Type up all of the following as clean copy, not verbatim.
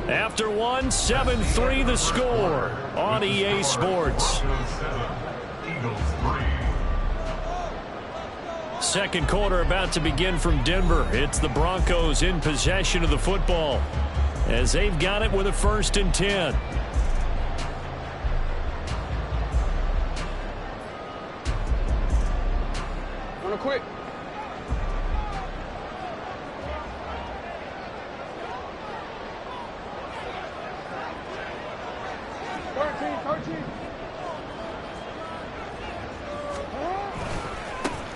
After one, 7-3 the score on EA Sports. Second quarter about to begin from Denver. It's the Broncos in possession of the football as they've got it with a 1st and 10. Run it quick.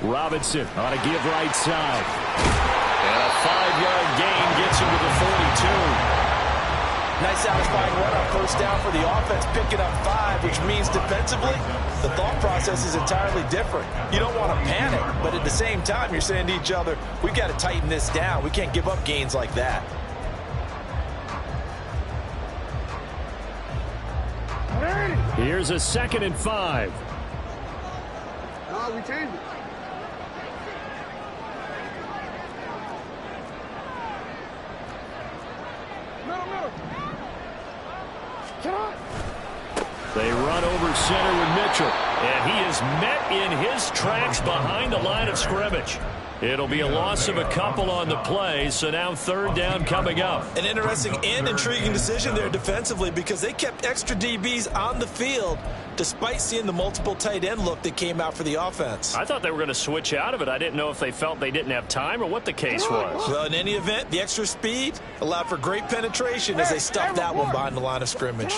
Robinson on a give right side. And a 5-yard gain gets him to the 42. Nice satisfying run on 1st down for the offense, picking up 5, which means defensively, the thought process is entirely different. You don't want to panic, but at the same time, you're saying to each other, we've got to tighten this down. We can't give up gains like that. Here's a 2nd and 5. No, we changed it. They run over center with Mitchell, and he is met in his tracks behind the line of scrimmage. It'll be a loss of a couple on the play, so now 3rd down coming up. An interesting and intriguing decision there defensively because they kept extra DBs on the field despite seeing the multiple tight end look that came out for the offense. I thought they were going to switch out of it. I didn't know if they felt they didn't have time or what the case was. Well, in any event, the extra speed allowed for great penetration as they stuffed that one behind the line of scrimmage.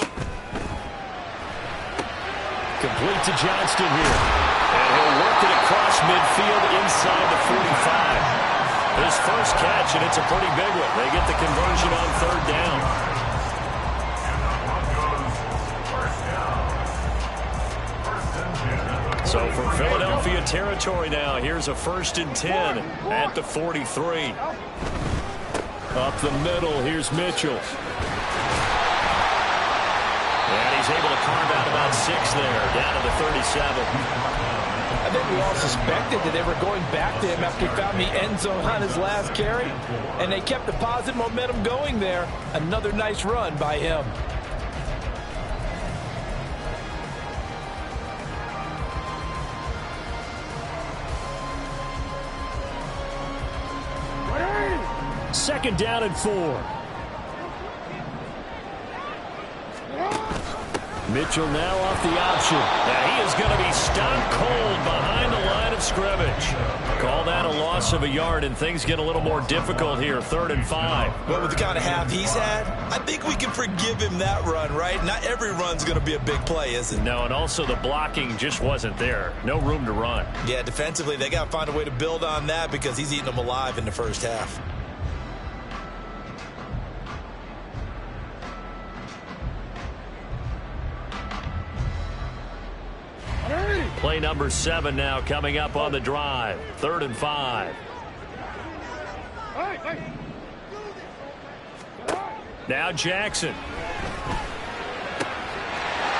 Complete to Johnston here. And he'll work it across midfield inside the 45. His first catch, and it's a pretty big one. They get the conversion on 3rd down. So from Philadelphia territory now, here's a 1st and 10 at the 43. Up the middle, here's Mitchell. And he's able to carve out about 6 there, down to the 37. I think we all suspected that they were going back to him after he found the end zone on his last carry, and they kept the positive momentum going there. Another nice run by him. Second down and 4. Mitchell now off the option. And he is going to be stopped cold behind the line of scrimmage. Call that a loss of a yard, and things get a little more difficult here. 3rd and 5. But with the kind of half he's had, I think we can forgive him that run, right? Not every run's going to be a big play, is it? No, and also the blocking just wasn't there. No room to run. Yeah, defensively, they got to find a way to build on that because he's eating them alive in the first half. Play number 7 now coming up on the drive. 3rd and 5. Now Jackson.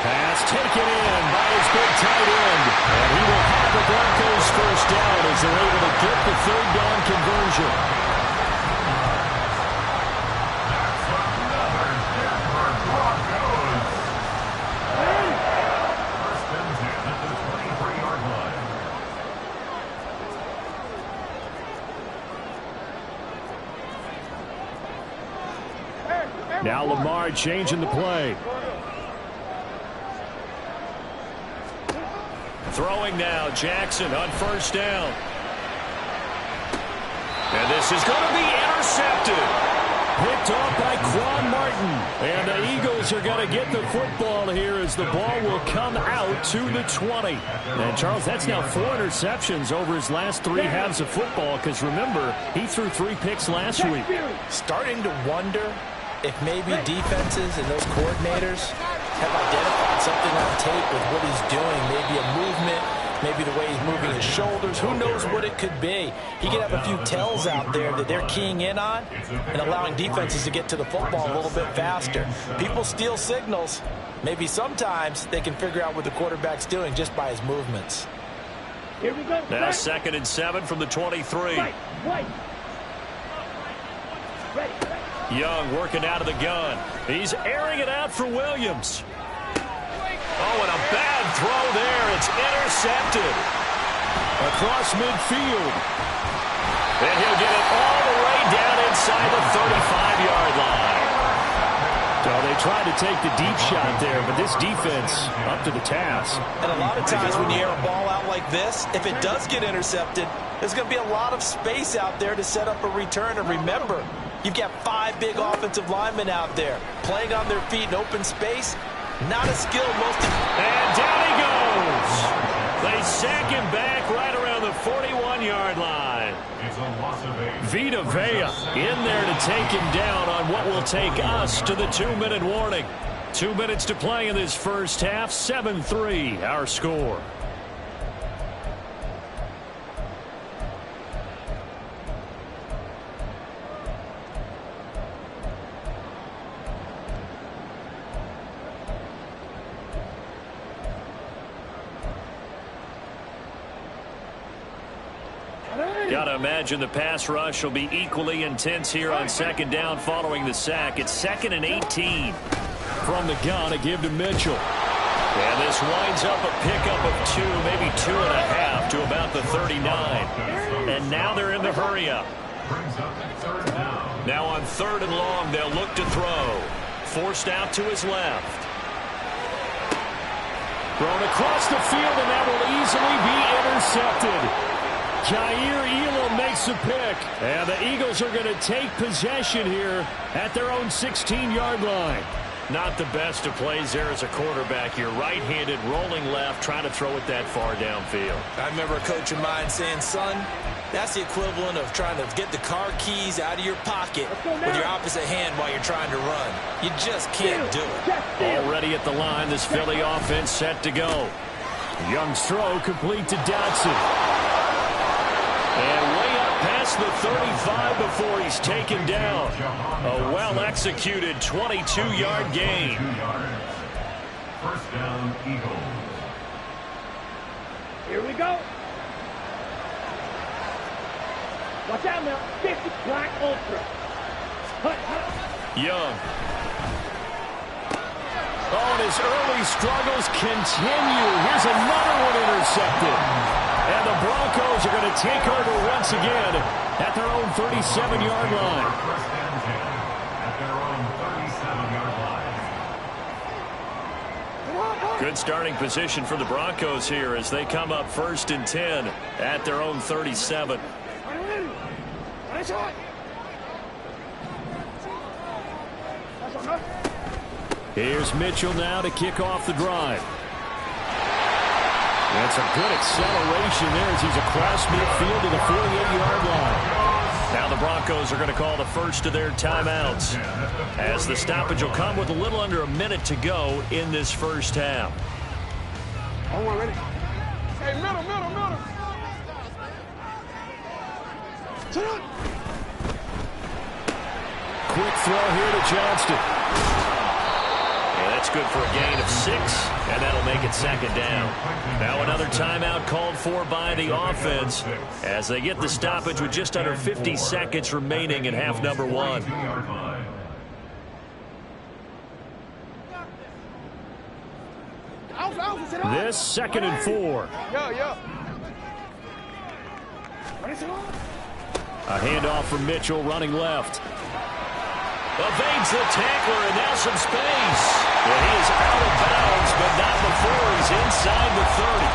Pass taken in by his big tight end. And he will have the Broncos 1st down as they're able to get the 3rd down conversion. Now Lamar changing the play. Throwing now, Jackson on 1st down. And this is going to be intercepted. Picked off by Quan Martin. And the Eagles are going to get the football here as the ball will come out to the 20. And, Charles, that's now 4 interceptions over his last 3 halves of football because, remember, he threw 3 picks last week. Starting to wonder if maybe defenses and those coordinators have identified something on tape with what he's doing, maybe a movement, maybe the way he's moving his shoulders. Who knows what it could be? He could have a few tells out there that they're keying in on and allowing defenses to get to the football a little bit faster. People steal signals. Maybe sometimes they can figure out what the quarterback's doing just by his movements. Here we go. Now 2nd and 7 from the 23. Ready. Young working out of the gun. He's airing it out for Williams. Oh, and a bad throw there. It's intercepted. Across midfield. And he'll get it all the way down inside the 35-yard line. So they tried to take the deep shot there, but this defense up to the task. And a lot of times when you air a ball out like this, if it does get intercepted, there's going to be a lot of space out there to set up a return. And remember, you've got 5 big offensive linemen out there playing on their feet in open space. Not a skill most of... And down he goes. They sack him back right around the 41-yard line. Vita Vea in there to take him down on what will take us to the 2-minute warning. 2 minutes to play in this first half. 7-3 our score. Got to imagine the pass rush will be equally intense here on second down following the sack. It's 2nd and 18. From the gun, a give to Mitchell. And this winds up a pickup of 2, maybe 2.5 to about the 39. And now they're in the hurry-up. Now on 3rd and long, they'll look to throw. Forced out to his left. Thrown across the field, and that will easily be intercepted. Jair Elam makes a pick, and the Eagles are going to take possession here at their own 16-yard line. Not the best of plays there as a quarterback. You're right-handed, rolling left, trying to throw it that far downfield. I remember a coach of mine saying, son, that's the equivalent of trying to get the car keys out of your pocket with your opposite hand while you're trying to run. You just can't do it. Already at the line, this Philly offense set to go. Young's throw complete to Dotson. And way up past the 35 before he's taken down. A well-executed 22-yard gain. First down, Eagles. Here we go. Watch out now. 50 Black Ultra. Young. Oh, and his early struggles continue. Here's another one intercepted. And the Broncos are going to take over once again at their own 37-yard line. First and 10 at their own 37-yard line. Good starting position for the Broncos here as they come up 1st and 10 at their own 37. Here's Mitchell now to kick off the drive. That's a good acceleration there as he's across midfield to the 48-yard line. Now the Broncos are going to call the first of their timeouts as the stoppage will come with a little under a minute to go in this first half. Hold on, ready? Hey, middle. Quick throw here to Johnston. That's good for a gain of 6, and that'll make it 2nd down. Now another timeout called for by the offense as they get the stoppage with just under 50 seconds remaining in half number 1. This 2nd and 4. A handoff from Mitchell running left. Evades the tackler, and now some space. And he is out of bounds, but not before he's inside the 30.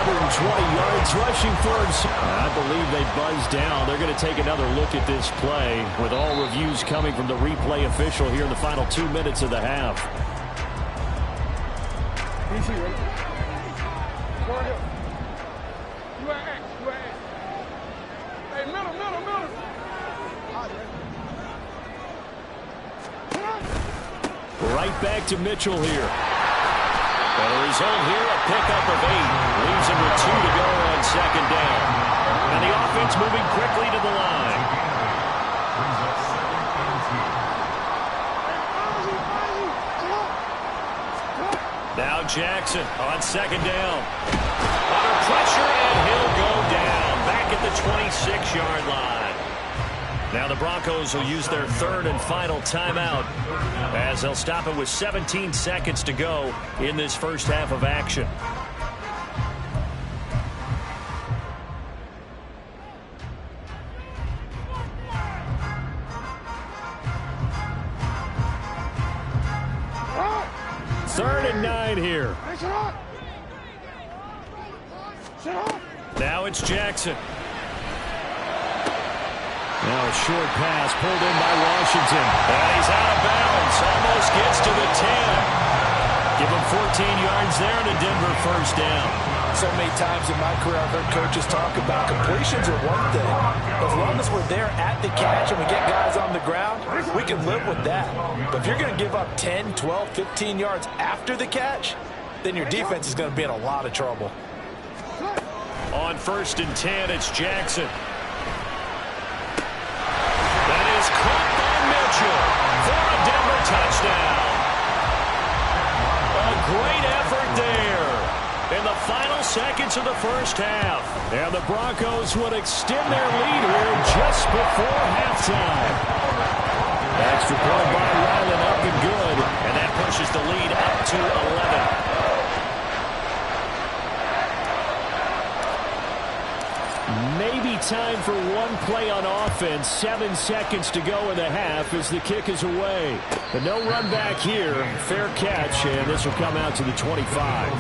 120 yards rushing for him. I believe they buzzed down. They're going to take another look at this play with all reviews coming from the replay official here in the final 2 minutes of the half. Hey, middle. Right back to Mitchell here. And the result here, a pickup of 8. Leaves him with 2 to go on 2nd down. And the offense moving quickly to the line. Now Jackson on 2nd down. Under pressure, and he'll go down. Back at the 26-yard line. Now the Broncos will use their third and final timeout as they'll stop it with 17 seconds to go in this first half of action. Third and 9 here. Now it's Jackson. Now a short pass pulled in by Washington. And he's out of bounds. Almost gets to the 10. Give him 14 yards there and a Denver first down. So many times in my career I've heard coaches talk about completions are one thing. As long as we're there at the catch and we get guys on the ground, we can live with that. But if you're going to give up 10, 12, 15 yards after the catch, then your defense is going to be in a lot of trouble. On first and 10, it's Jackson. That is caught by Mitchell for a Denver touchdown. A great effort there in the final seconds of the first half. And the Broncos would extend their lead here just before halftime. Extra point by Ryland up and good. And that pushes the lead up to 11. Maybe time for one play on offense. 7 seconds to go in the half as the kick is away. But no run back here. Fair catch, and this will come out to the 25.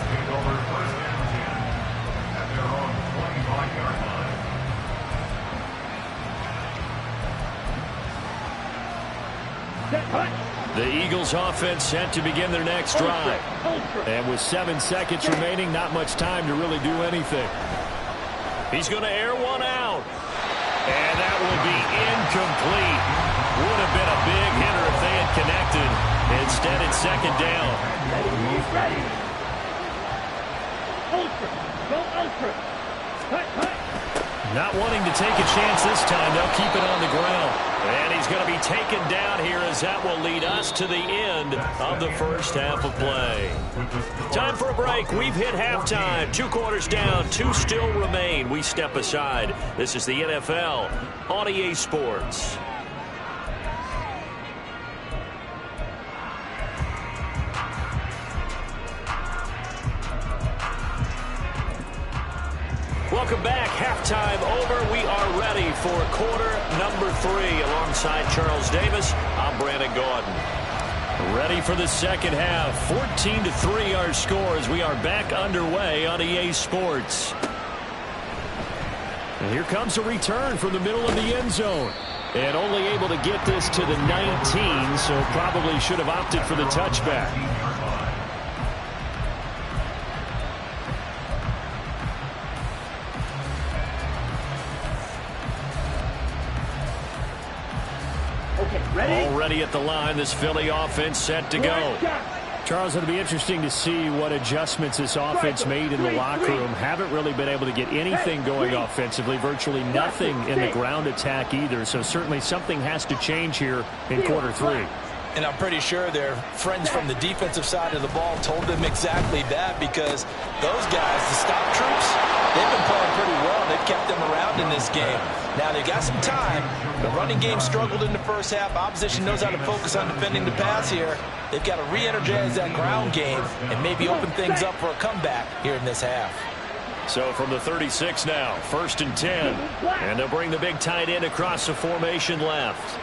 The Eagles offense set to begin their next drive. And with 7 seconds remaining, not much time to really do anything. He's going to air one out. And that will be incomplete. Would have been a big hitter if they had connected. Instead, it's second down. Ready. Ultra. Go ultra. Not wanting to take a chance this time. They'll keep it on the ground. And he's going to be taken down here as that will lead us to the end of the first half of play. Time for a break. We've hit halftime. 2 quarters down. 2 still remain. We step aside. This is the NFL on EA Sports. Welcome back. Halftime over. We are ready for quarter number 3 alongside Charles Davis. I'm Brandon Gaudin. Ready for the second half. 14-3 our score as we are back underway on EA Sports. And here comes a return from the middle of the end zone. And only able to get this to the 19, so probably should have opted for the touchback. Already at the line, this Philly offense set to go. Charles, it'll be interesting to see what adjustments this offense made in the locker room. Haven't really been able to get anything going offensively, virtually nothing in the ground attack either. So certainly something has to change here in quarter 3. And I'm pretty sure their friends from the defensive side of the ball told them exactly that, because those guys, the stop troops, they've been playing pretty well. They've kept them around in this game. Now, they've got some time. The running game struggled in the first half. Opposition knows how to focus on defending the pass here. They've got to re-energize that ground game and maybe open things up for a comeback here in this half. So from the 36 now, first and 10. And they'll bring the big tight end across the formation left.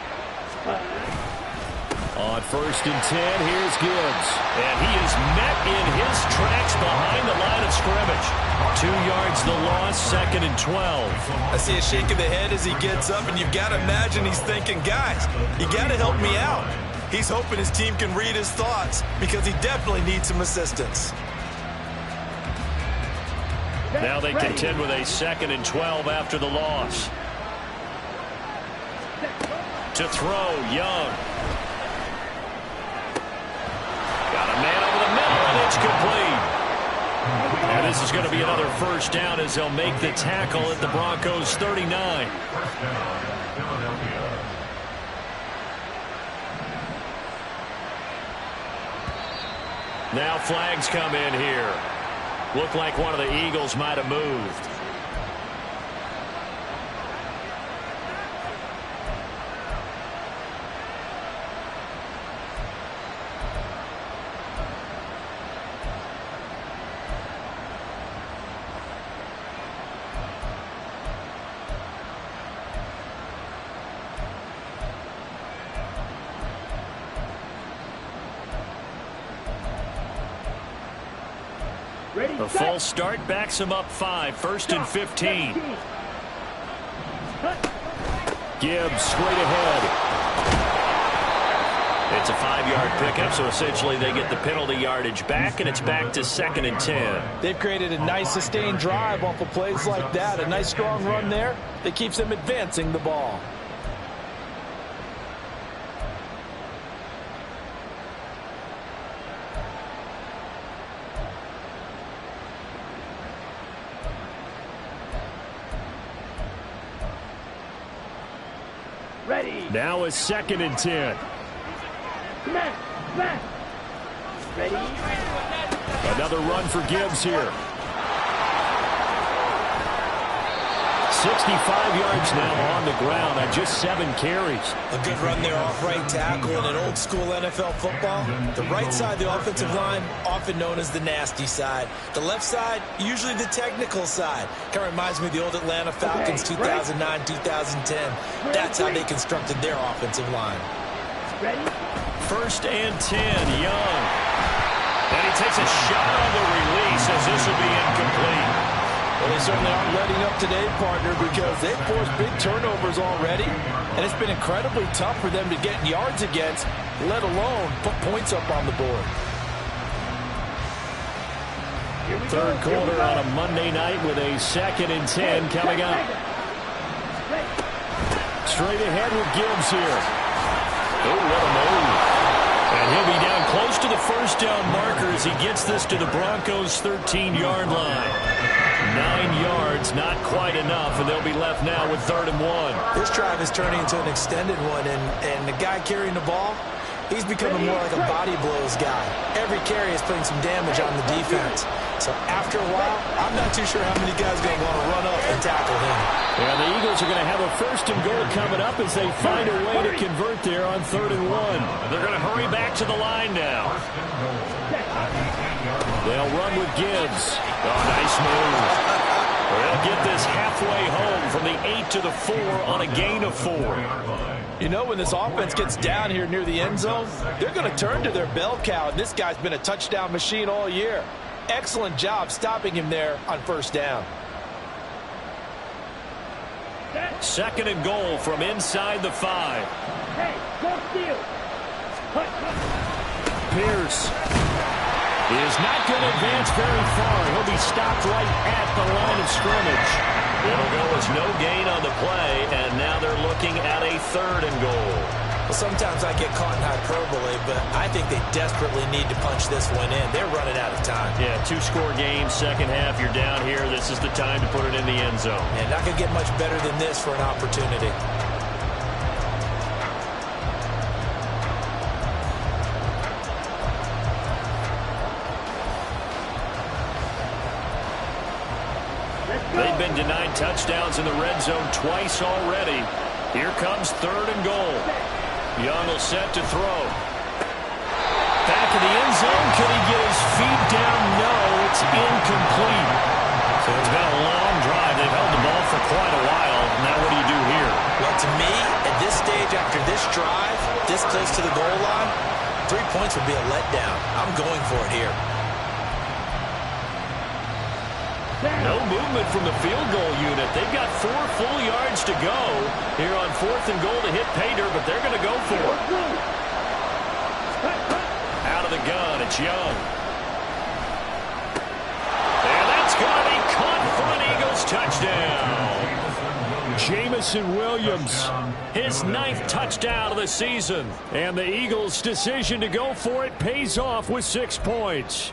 On first and 10, here's Gibbs. And he is met in his tracks behind the line of scrimmage. 2 yards the loss, second and 12. I see a shake of the head as he gets up, and you've got to imagine he's thinking, guys, you got to help me out. He's hoping his team can read his thoughts because he definitely needs some assistance. Now they contend with a second and 12 after the loss. To throw, Young. Got a man over the middle, and it's complete. And this is going to be another first down as they'll make the tackle at the Broncos' 39. Now flags come in here. Looked like one of the Eagles might have moved. Ready, A set. false start backs him up 5. First and 15. Gibbs straight ahead. It's a 5-yard pickup, so essentially they get the penalty yardage back, and it's back to 2nd and 10. They've created a nice sustained drive off of plays like that. A nice strong run there that keeps them advancing the ball. Ready. Now it's 2nd and 10. Smash. Smash. Ready. Another run for Gibbs here. 65 yards now on the ground on just 7 carries. A good run there off right tackle in an old school NFL football. The right side of the offensive line, often known as the nasty side. The left side, usually the technical side. Kind of reminds me of the old Atlanta Falcons 2009, 2010. That's how they constructed their offensive line. Ready. 1st and 10, Young. And he takes a shot on the release as this will be incomplete. Well, they certainly aren't letting up today, partner, because they've forced big turnovers already, and it's been incredibly tough for them to get yards against, let alone put points up on the board. Third quarter on a Monday night with a 2nd and 10 coming up. Straight ahead with Gibbs here. Oh, what a move. And he'll be down close to the first down marker as he gets this to the Broncos' 13-yard line. 9 yards, not quite enough, and they'll be left now with 3rd and 1. This drive is turning into an extended one, and the guy carrying the ball, he's becoming more like a body blows guy. Every carry is putting some damage on the defense. So after a while, I'm not too sure how many guys are going to want to run up and tackle him. And the Eagles are going to have a 1st and goal coming up as they find a way to convert there on 3rd and 1. They're going to hurry back to the line now. They'll run with Gibbs. Oh, nice move. They'll get this halfway home from the 8 to the 4 on a gain of 4. You know, when this offense gets down here near the end zone, they're going to turn to their bell cow, and this guy's been a touchdown machine all year. Excellent job stopping him there on 1st down. 2nd and goal from inside the 5. Hey, go steal. Pierce is not going to advance very far. He'll be stopped right at the line of scrimmage. It'll go as no gain on the play, and now they're looking at a 3rd and goal. Well, sometimes I get caught in hyperbole, but I think they desperately need to punch this one in. They're running out of time. Yeah, 2-score game, second half, you're down here. This is the time to put it in the end zone. And not going to get much better than this for an opportunity. They've been denied touchdowns in the red zone twice already. Here comes 3rd and goal. Young will set to throw. Back in the end zone. Can he get his feet down? No, it's incomplete. So it's been a long drive. They've held the ball for quite a while. Now what do you do here? Well, to me, at this stage after this drive, this close to the goal line, 3 points would be a letdown. I'm going for it here. No movement from the field goal unit. They've got 4 full yards to go here on 4th and goal to hit pay dirt, but they're going to go for it. Out of the gun, it's Young. And that's going to be caught for an Eagles touchdown. Jameson Williams, his 9th touchdown of the season. And the Eagles' decision to go for it pays off with 6 points.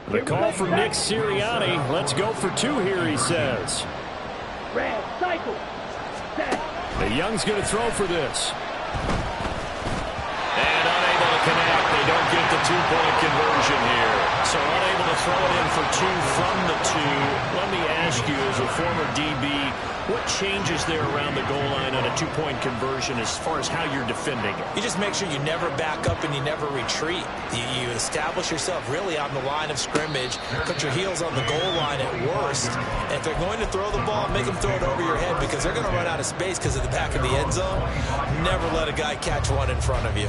The call from Nick Sirianni. Let's go for 2 here, he says. Red, cycle. Set. The Young's going to throw for this. And unable to connect. They don't get the two-point conversion here. So unable to throw it in for two from the two. Let me ask you, as a former DB, what changes there around the goal line on a two-point conversion as far as how you're defending it? You just make sure you never back up and you never retreat. You establish yourself really on the line of scrimmage, put your heels on the goal line at worst, and if they're going to throw the ball, make them throw it over your head because they're going to run out of space because of the back of the end zone. Never let a guy catch one in front of you.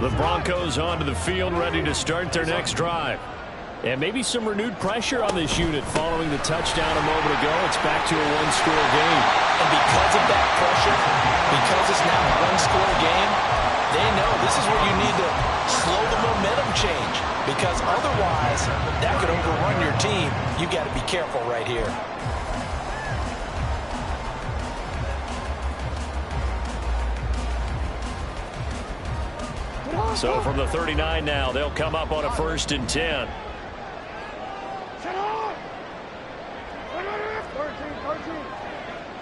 The Broncos onto the field, ready to start their next drive. And maybe some renewed pressure on this unit following the touchdown a moment ago. It's back to a one-score game. And because of that pressure, because it's now a one-score game, they know this is where you need to slow the momentum change. Because otherwise, that could overrun your team. You got to be careful right here. So from the 39 now, they'll come up on a 1st and 10.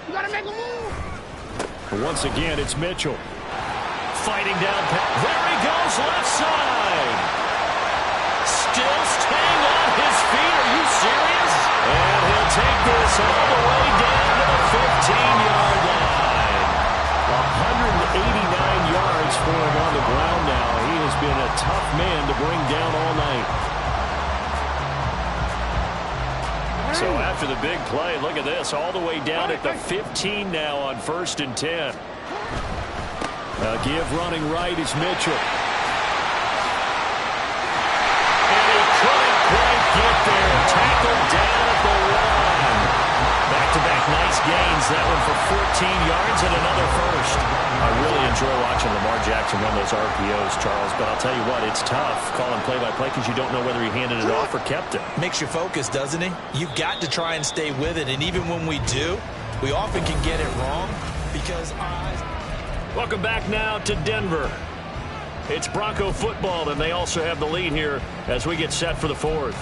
You gotta make a move. Once again, it's Mitchell. Fighting down. There he goes, left side. Still staying on his feet. Are you serious? And he'll take this all the way down to the 15-yard line. 189 yards for him on the ground now. He has been a tough man to bring down all night. So after the big play, look at this, all the way down at the 15 now on 1st and 10. Give running right is Mitchell. And he couldn't quite get there. Tackled down at the line. Back-to-back nice gains. That one for 14 yards and another first. I really enjoy watching Lamar Jackson run those RPOs, Charles, but I'll tell you what, it's tough calling play-by-play because you don't know whether he handed it off or kept it. Makes you focus, doesn't he? You've got to try and stay with it, and even when we do, we often can get it wrong because our eyes... Welcome back now to Denver. It's Bronco football, and they also have the lead here as we get set for the 4th.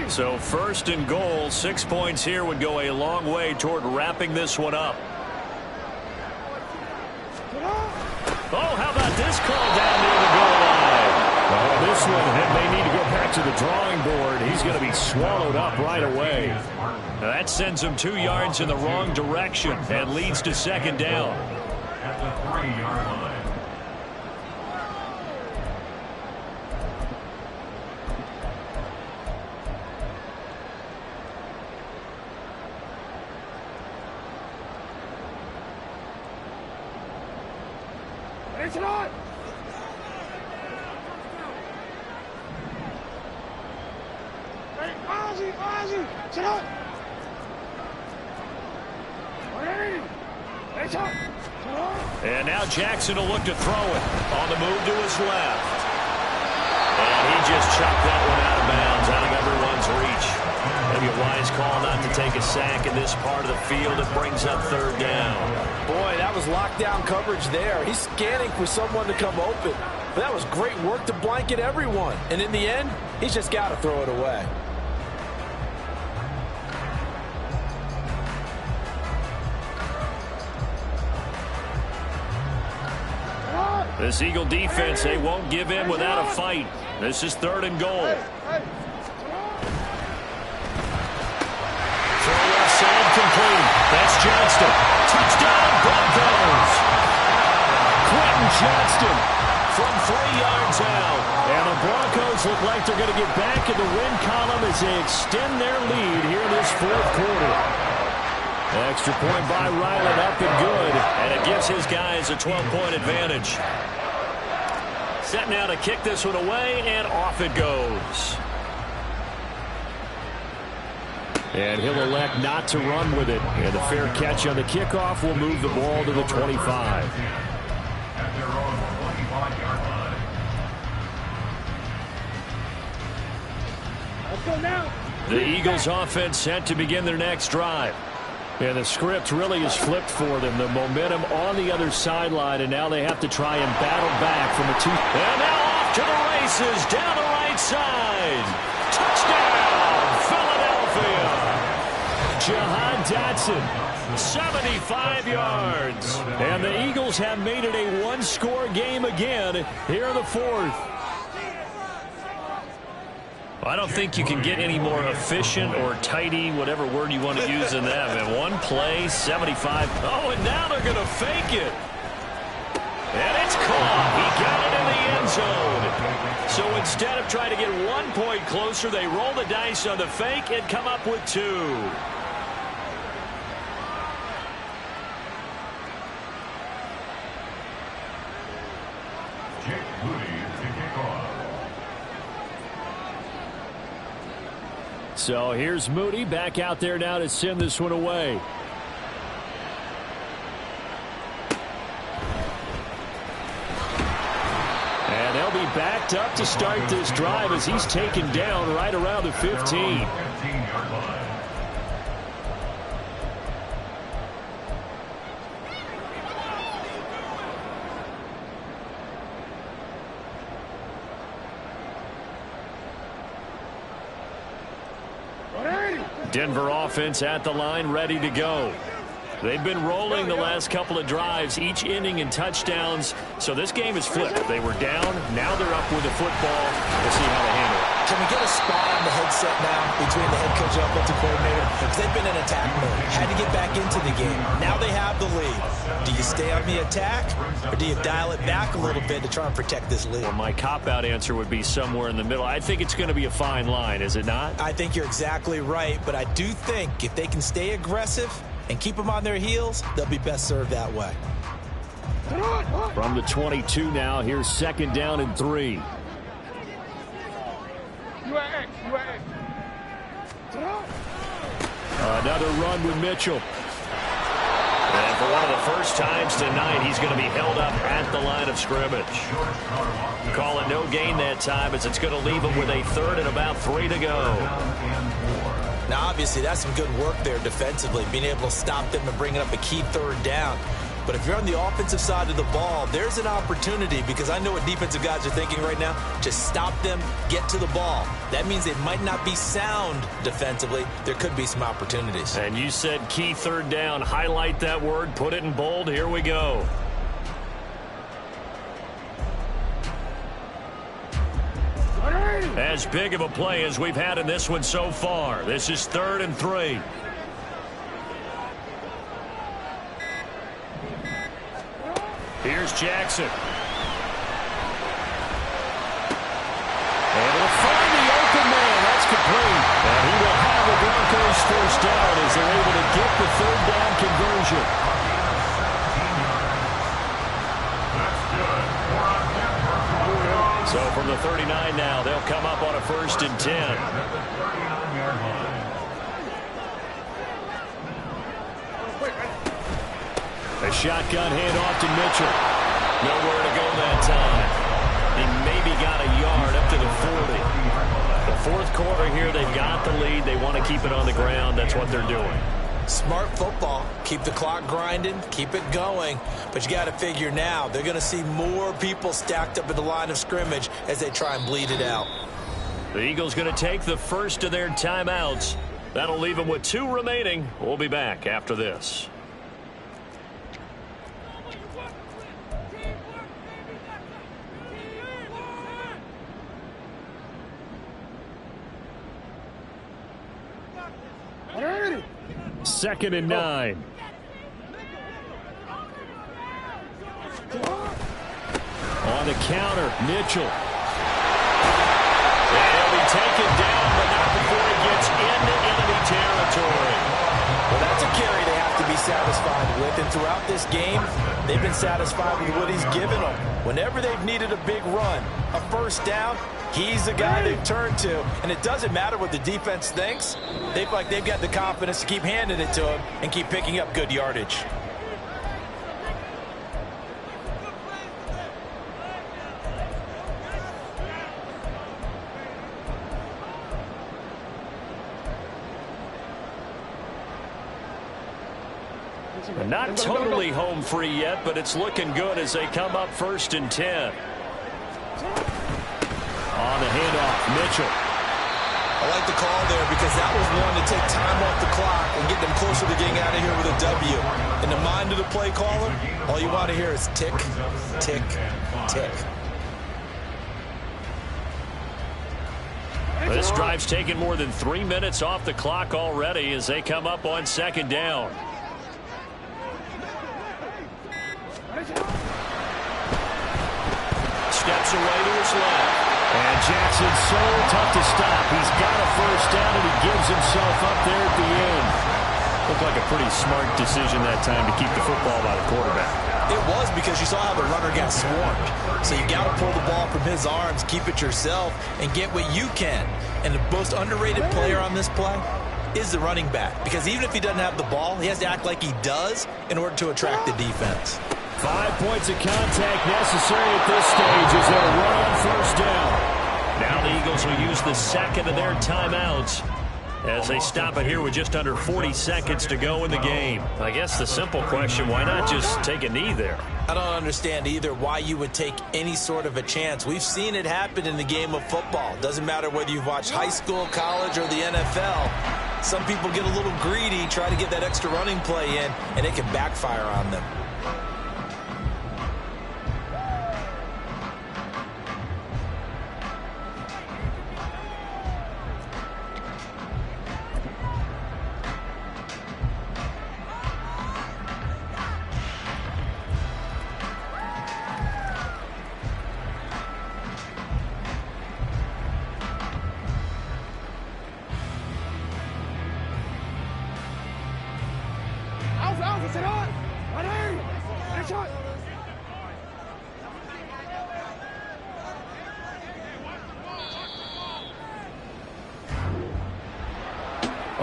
So 1st and goal, 6 points here would go a long way toward wrapping this one up. Oh, how about this call down near the goal line? Well, this one may need to go back to the drawing board. He's going to be swallowed up right away. Now that sends him 2 yards in the wrong direction and leads to 2nd down. At the 3-yard line. It's on. Hey, Ozzy, sit up. And now Jackson will look to throw it on the move to his left. And he just chopped that one out of bounds, out of everyone's reach. Maybe a wise call not to take a sack in this part of the field. It brings up 3rd down. Boy, that was lockdown coverage there. He's scanning for someone to come open. But that was great work to blanket everyone. And in the end, he's just got to throw it away. This Eagle defense, they won't give in without a fight. This is 3rd and goal. Throw left side complete. That's Johnston. Touchdown Broncos. Quentin Johnston from 3 yards out. And the Broncos look like they're going to get back in the win column as they extend their lead here in this 4th quarter. Extra point by Ryland, up and good. And it gives his guys a 12-point advantage. Set now to kick this one away, and off it goes. And he'll elect not to run with it. And the fair catch on the kickoff will move the ball to the 25. At their own 25-yard line. Let's go now. The Eagles offense set to begin their next drive. Yeah, the script really is flipped for them. The momentum on the other sideline, and now they have to try and battle back from a two. And now off to the races down the right side. Touchdown, Philadelphia. Jahan Dotson, 75 yards. And the Eagles have made it a one-score game again here in the fourth. I don't think you can get any more efficient or tidy, whatever word you want to use in that. And one play, 75. Oh, and now they're going to fake it. And it's caught. He got it in the end zone. So instead of trying to get 1 point closer, they roll the dice on the fake and come up with 2. Jake Moody to kick off. So here's Moody back out there now to send this one away. And they'll be backed up to start this drive as he's taken down right around the 15. 15-yard line. Denver offense at the line, ready to go. They've been rolling the last couple of drives, each inning in touchdowns. So this game is flipped. They were down. Now they're up with the football. We'll see how they handle it. Can we get a spot on the headset now between the head coach and offensive coordinator? Because they've been in attack mode. Had to get back into the game. Now they have the lead. Do you stay on the attack, or do you dial it back a little bit to try and protect this lead? Well, my cop-out answer would be somewhere in the middle. I think it's going to be a fine line, is it not? I think you're exactly right, but I do think if they can stay aggressive and keep them on their heels, they'll be best served that way. From the 22 now, here's 2nd down and 3. Another run with Mitchell. And for one of the first times tonight, he's going to be held up at the line of scrimmage. Call it no gain that time as it's going to leave him with a 3rd and about 3 to go. Now, obviously, that's some good work there defensively, being able to stop them and bringing up a key 3rd down. But if you're on the offensive side of the ball, there's an opportunity, because I know what defensive guys are thinking right now. Just stop them, get to the ball. That means they might not be sound defensively. There could be some opportunities. And you said key 3rd down. Highlight that word. Put it in bold. Here we go. As big of a play as we've had in this one so far. This is 3rd and 3. Here's Jackson. Able to find the open man. That's complete. And he will have the Broncos first down as they're able to get the 3rd down conversion. So from the 39 now, they'll come up on a 1st and 10. A shotgun handoff to Mitchell. Nowhere to go that time. He maybe got a yard up to the 40. The 4th quarter here, they've got the lead. They want to keep it on the ground. That's what they're doing. Smart football. Keep the clock grinding. Keep it going. But you got to figure now, they're going to see more people stacked up at the line of scrimmage as they try and bleed it out. The Eagles going to take the first of their timeouts. That'll leave them with 2 remaining. We'll be back after this. Second and 9. On the counter, Mitchell. And he'll be taken down, but not before he gets into enemy territory. Well, that's a carry they have to be satisfied with. And throughout this game, they've been satisfied with what he's given them. Whenever they've needed a big run, a 1st down, he's the guy they've turned to. And it doesn't matter what the defense thinks. They feel like they've got the confidence to keep handing it to him and keep picking up good yardage. Not totally home free yet, but it's looking good as they come up 1st and 10. On the handoff, Mitchell. I like the call there because that was one to take time off the clock and get them closer to getting out of here with a W. In the mind of the play caller, all you want to hear is tick, tick, tick. This drive's taken more than 3 minutes off the clock already as they come up on 2nd down. Steps away to his left. And Jackson's so tough to stop. He's got a 1st down, and he gives himself up there at the end. Looked like a pretty smart decision that time to keep the football by the quarterback. It was because you saw how the runner got swarmed. So you got to pull the ball from his arms, keep it yourself, and get what you can. And the most underrated player on this play is the running back. Because even if he doesn't have the ball, he has to act like he does in order to attract the defense. 5 points of contact necessary at this stage as they'll run on 1st down. Now the Eagles will use the 2nd of their timeouts as they stop it here with just under 40 seconds to go in the game. I guess the simple question, why not just take a knee there? I don't understand either why you would take any sort of a chance. We've seen it happen in the game of football. Doesn't matter whether you've watched high school, college, or the NFL. Some people get a little greedy, try to get that extra running play in, and it can backfire on them.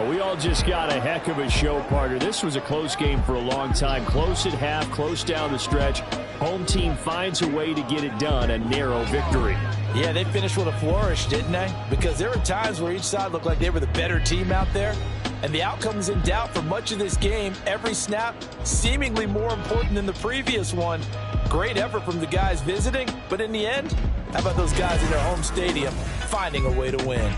We all just got a heck of a show, partner. This was a close game for a long time. Close at half, close down the stretch. Home team finds a way to get it done. A narrow victory. Yeah, they finished with a flourish, didn't they? Because there were times where each side looked like they were the better team out there. And the outcome was in doubt for much of this game. Every snap seemingly more important than the previous one. Great effort from the guys visiting. But in the end, how about those guys in their home stadium finding a way to win?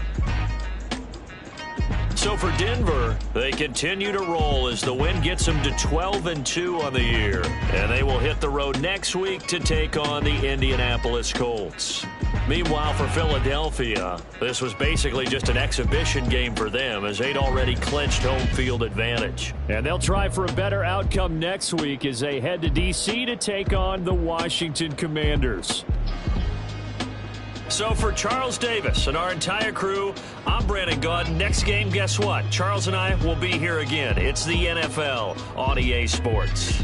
So for Denver, they continue to roll as the win gets them to 12-2 on the year. And they will hit the road next week to take on the Indianapolis Colts. Meanwhile, for Philadelphia, this was basically just an exhibition game for them as they'd already clinched home field advantage. And they'll try for a better outcome next week as they head to D.C. to take on the Washington Commanders. So for Charles Davis and our entire crew, I'm Brandon Gaudin. Next game, guess what? Charles and I will be here again. It's the NFL on EA Sports.